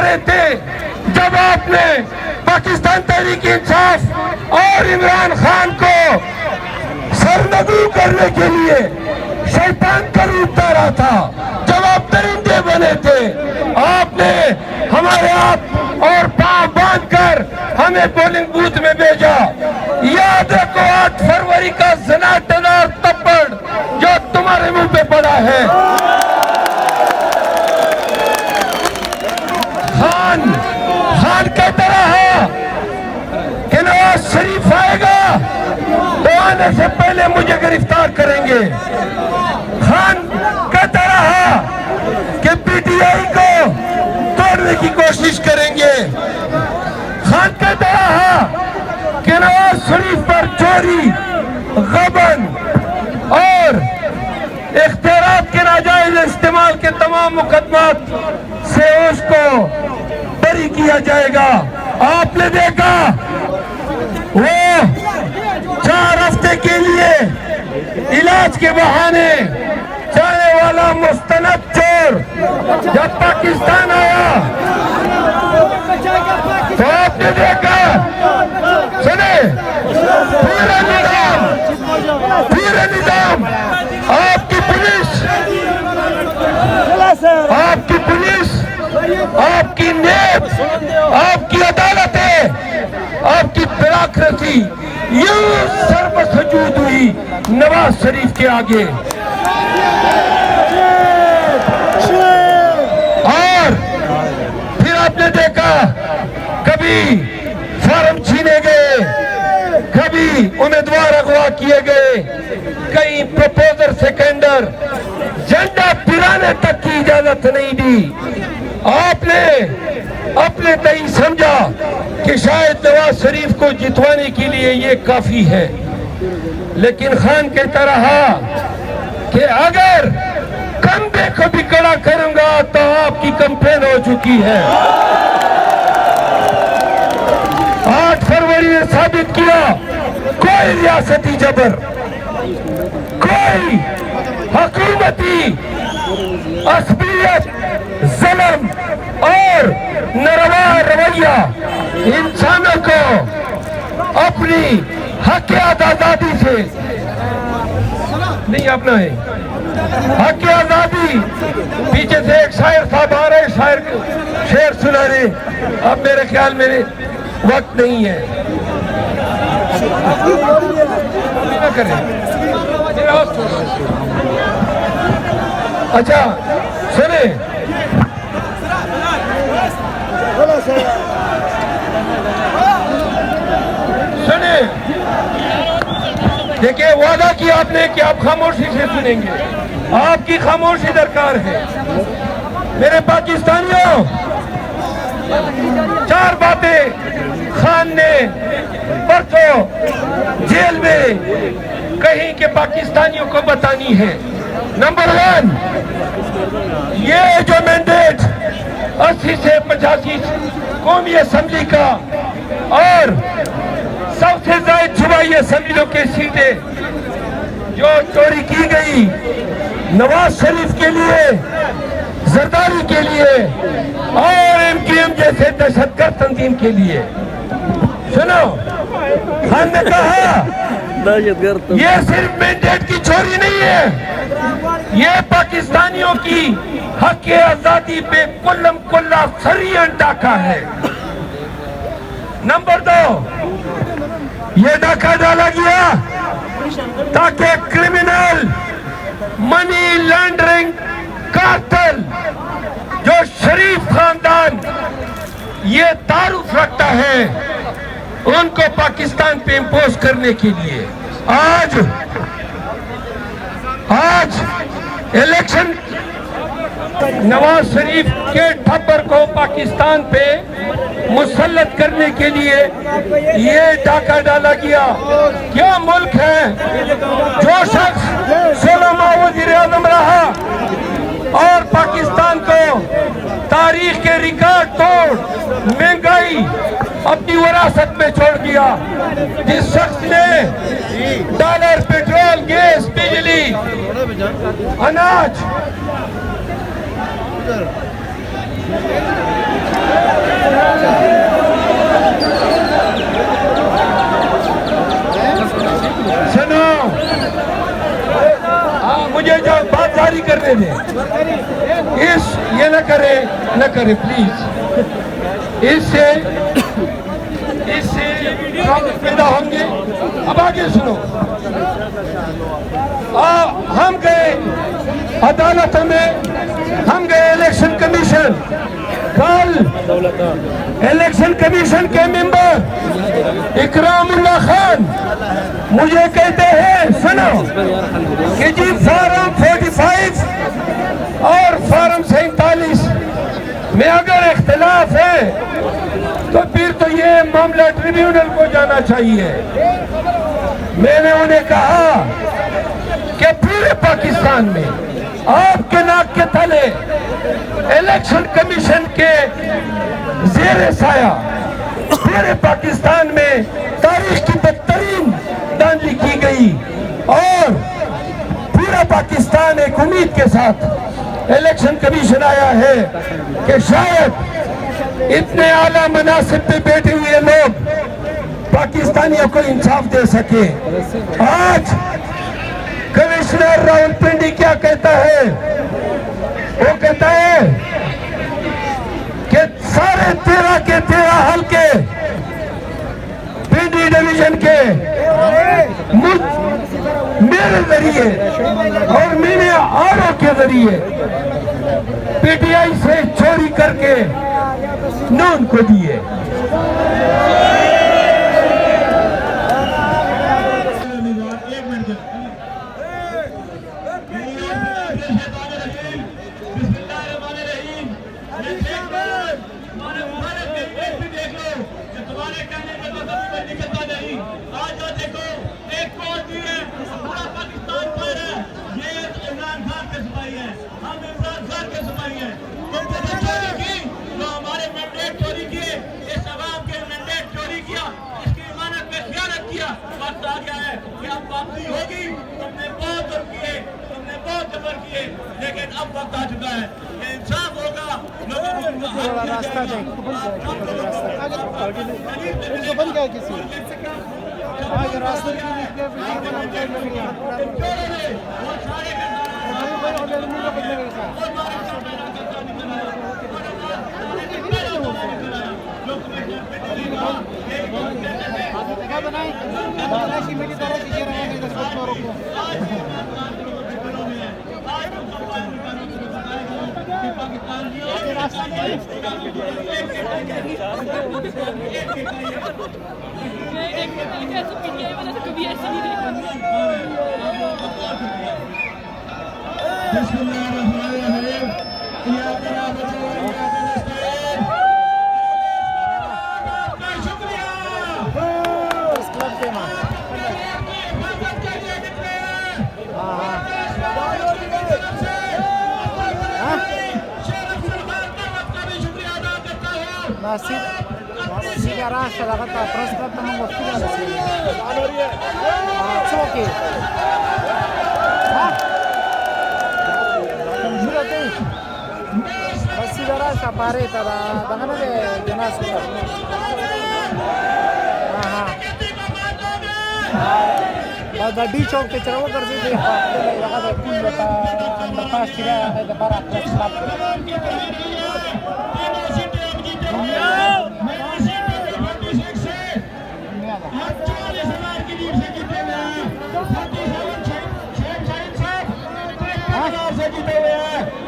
रहे थे जब आपने पाकिस्तान तहरीक इंसाफ और इमरान खान को सरनगू करने के लिए शैतान का रूप धारा था, जब आप दरिंदे बने थे, आपने हमारे हाथ और पांव बांधकर हमें पोलिंग बूथ में भेजा। याद रखो 8 फरवरी का सनातन और थप्पड़ जो तुम्हारे मुंह पे पड़ा है। खान कहता रहा कि नवाज शरीफ आएगा तो आने से पहले मुझे गिरफ्तार करेंगे। खान कहता रहा कि पीटीआई को तोड़ने की कोशिश करेंगे। खान कहता रहा कि नवाज शरीफ पर चोरी, गबन और इख्तियारात के नाजायज इस्तेमाल के तमाम मुकदमात से उसको बरी किया जाएगा। आपने देखा वो 4 हफ्ते के लिए इलाज के बहाने जाने वाला मुस्तनद चोर जब पाकिस्तान आया तो आपने देखा, सुने, पूरा निजाम आपकी पुलिस, आपकी न्याय, आपकी अदालतें, आपकी ब्यूरोक्रेसी यूं सर्वसजूद हुई नवाज शरीफ के आगे। और फिर आपने देखा कभी फॉर्म छीने गए, कभी उम्मीदवार अगवा किए गए, कई प्रपोजर सेकेंडर, झंडा पिराने तक की इजाजत नहीं दी। आपने अपने तय समझा कि शायद नवाज शरीफ को जितवाने के लिए ये काफी है, लेकिन खान कहता रहा कि अगर कंधे को भी कड़ा करूंगा तो आपकी कंप्लेन हो चुकी है। 8 फरवरी ने साबित किया कोई रियासती जबर, कोई हुकूमती असबियत, जुल्म और नरवा रवैया इंसानों को अपनी हक आजादी से नहीं अपना है। हक आजादी, पीछे से एक शायर साहब आ रहे, शायर शेर सुना रहे, अब मेरे ख्याल में वक्त नहीं है, ना करें। अच्छा सुने, सुने, देखिए वादा किया आपने कि आप खामोशी से सुनेंगे, आपकी खामोशी दरकार है। मेरे पाकिस्तानियों, 4 बातें खान ने परसों जेल में कहीं के पाकिस्तानियों को बतानी है। नंबर 1, ये जो मैंडेट 80 से 85 कौमी असेंबली का और सबसे ज्यादा सूबाई असेंबलियों की सीटें जो चोरी की गई नवाज शरीफ के लिए, जरदारी के लिए और एमकेएम जैसे दहशतगर्द तंजीम के लिए। सुनो, खान ने कहा ये सिर्फ मैंडेट की चोरी नहीं है, ये पाकिस्तानियों की हक आजादी पे कुल्लम कुल्ला सरियन डाका है। नंबर 2, ये डाका डाला गया ताकि क्रिमिनल मनी लॉन्ड्रिंग कार्टेल जो शरीफ खानदान ये तारुफ रखता है उनको पाकिस्तान पे इम्पोज करने के लिए आज इलेक्शन नवाज शरीफ के ठप्पर को पाकिस्तान पे मुसल्लत करने के लिए ये डाका डाला गया। क्या मुल्क है जो शख्स 16 माह वज़ीर आज़म रहा और पाकिस्तान को तारीख के रिकॉर्ड तोड़ महंगाई अपनी विरासत में छोड़ दिया, जिस शख्स ने डॉलर, पेट्रोल, गैस, बिजली, अनाज इस ये न करे प्लीज। इससे प्रॉब्लम पैदा होंगे। अब आगे सुनो। हम गए अदालतों में, हम गए इलेक्शन कमीशन। कल इलेक्शन कमीशन के मेंबर इकरामुल्लाह खान मुझे कहते हैं, सुनो कि जी फॉर्म 45 और फॉर्म 47 में अगर इख्तिलाफ है तो फिर तो ये मामला ट्रिब्यूनल को जाना चाहिए। मैंने उन्हें कहा कि पूरे पाकिस्तान में आपके नाक के तले इलेक्शन कमीशन के ज़ेरे साया पूरे पाकिस्तान में तारीख की बदतरीन दांधी की गई और पूरा पाकिस्तान एक उम्मीद के साथ इलेक्शन कमीशन आया है कि शायद इतने आला मनासिब पे बैठे हुए लोग पाकिस्तानियों को इंसाफ दे सके। आज कमिश्नर रावलपिंडी क्या कहता है? वो कहता है कि सारे 13 के 13 हल्के पिंडी डिवीजन के मेरे जरिए और मैंने आरओ के जरिए पीटीआई से चोरी करके नून को दिए। लेकिन अब वक्त आ चुका है कि इंसाफ होगा। रास्ता बन गया किसी रास्ते Siga rasha la gata prosper to mong ofila la siga. Choki. Ha? Juro te. Siga rasha pare ta da dangana de dinas ko. Ha. Da di chowk te charawa kar de de laga da kul ta underpass tira da para press club. जीते हुए हैं